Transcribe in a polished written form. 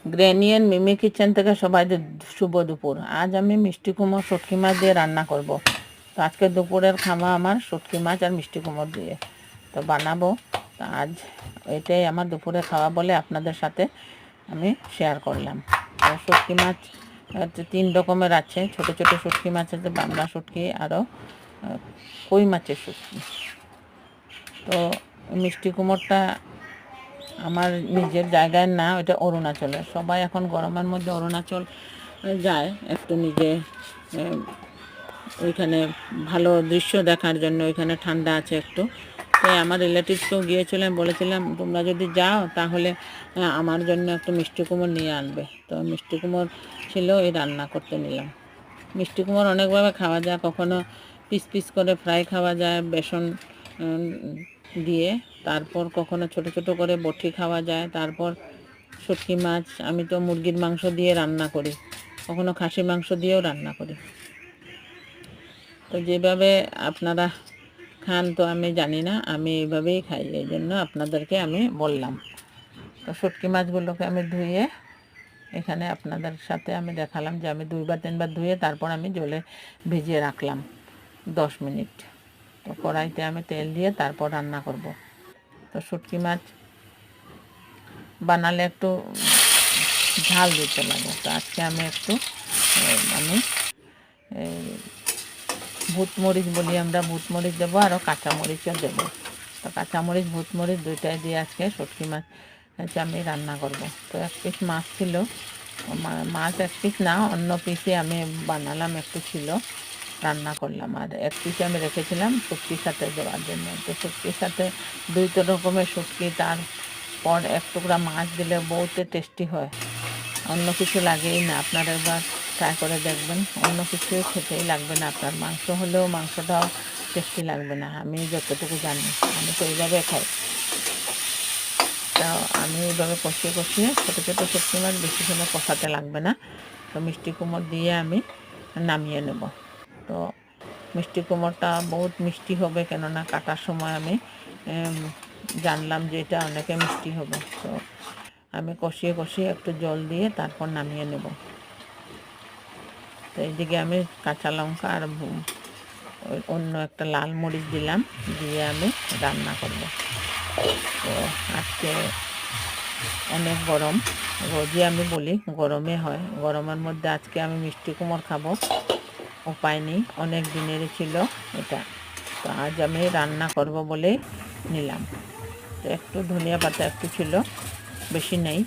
Granny and Mimi kitchen থেকে সবাইকে শুভ দুপুর। আজ আমি মিষ্টি কুমড়ো শুটকি মাছ দিয়ে রান্না করব। তো আজকে দুপুরের খাওয়া আমার শুটকি মাছ আর মিষ্টি কুমড়ো দিয়ে তো বানাবো। তো আজ এটাই আমার দুপুরে খাওয়া বলে আপনাদের সাথে আমি শেয়ার করলাম। তো শুটকি মাছ হচ্ছে 3 রকমের আছে। ছোট ছোট শুটকি মাছ আছে, বাংলা শুটকি, আরও কই মাছের শুটকি। তো মিষ্টি কুমড়োটা আমার নিজের জায়গায় না, ওটা অরুণাচলের। সবাই এখন গরমের মধ্যে অরুণাচল যায় একটু নিজে ওইখানে ভালো দৃশ্য দেখার জন্য। ওইখানে ঠান্ডা আছে একটু। তাই আমার রিলেটিভসকেও গিয়েছিলাম, বলেছিলাম তোমরা যদি যাও তাহলে আমার জন্য একটু মিষ্টি কুমড়ো নিয়ে আনবে। তো মিষ্টি কুমড়ো ছিল, এই রান্না করতে নিলাম। মিষ্টি কুমড়ো অনেকভাবে খাওয়া যায়, কখনো পিস পিস করে ফ্রাই খাওয়া যায় বেসন দিয়ে, তারপর কখনো ছোট ছোট করে বটি খাওয়া যায়। তারপর শুটকি মাছ আমি তো মুরগির মাংস দিয়ে রান্না করি, কখনো খাসি মাংস দিয়েও রান্না করি। তো যেভাবে আপনারা খান তো আমি জানি না, আমি এইভাবেই খাই, এই জন্য আপনাদেরকে আমি বললাম। তো শুটকি মাছগুলোকে আমি ধুয়ে এখানে আপনাদের সাথে আমি দেখালাম যে আমি 2 বার 3 বার ধুয়ে তারপর আমি জলে ভিজিয়ে রাখলাম 10 মিনিট। তো কড়াইতে আমি তেল দিয়ে তারপর রান্না করব। তো শুটকি মাছ বানালে একটু ঝাল দিতে লাগে। তো আজকে আমি একটু আমি ভূতমরিচ বলি আমরা, ভূতমরিচ দেবো, আরও কাঁচামরিচও দেবো। তো কাঁচামরিচ ভূতমরিচ দুইটাই দিয়ে আজকে শুটকি মাছ আমি রান্না করব। তো 1 পিস মাছ ছিল, মাছ 1 পিস না, অন্য পিসে আমি বানালাম, একটু ছিল, রান্না করলাম। আর 1 পিস আমি রেখেছিলাম শুটকির সাথে দেওয়ার জন্য। তো শুটকির সাথে 2 রকমের শুটকি, তারপর 1 টুকরা মাছ দিলে বহুত টেস্টি হয়। অন্য কিছু লাগেই না, আপনারা একবার ট্রাই করে দেখবেন। অন্য কিছু খেতেই লাগবে না আপনার, মাংস হলেও মাংসটাও টেস্টি লাগবে না, আমি যতটুকু জানি। আমি তো এইভাবে খাই। তা আমি এইভাবে কষিয়ে কষিয়ে ছোটো ছোটো শুটকি মাছ বেশি সময় কষাতে লাগবে না। তো মিষ্টি কুমড় দিয়ে আমি নামিয়ে নেব। তো মিষ্টি কুমড়টা বহুত মিষ্টি হবে, কেননা কাটার সময় আমি জানলাম যে এটা অনেকে মিষ্টি হবে। তো আমি কষিয়ে কষিয়ে একটু জল দিয়ে তারপর নামিয়ে নেব। তো এইদিকে আমি কাঁচা লঙ্কা আর অন্য একটা লাল মরিচ দিলাম, দিয়ে আমি রান্না করব। তো আজকে অনেক গরম, রোজই আমি বলি গরমে হয়, গরমের মধ্যে আজকে আমি মিষ্টি কুমড় খাবো, উপায় নেই, অনেক দিনেরই ছিল এটা। তো আজ আমি রান্না করব বলেই নিলাম। তো একটু ধনিয়া পাতা একটু ছিল, বেশি নেই।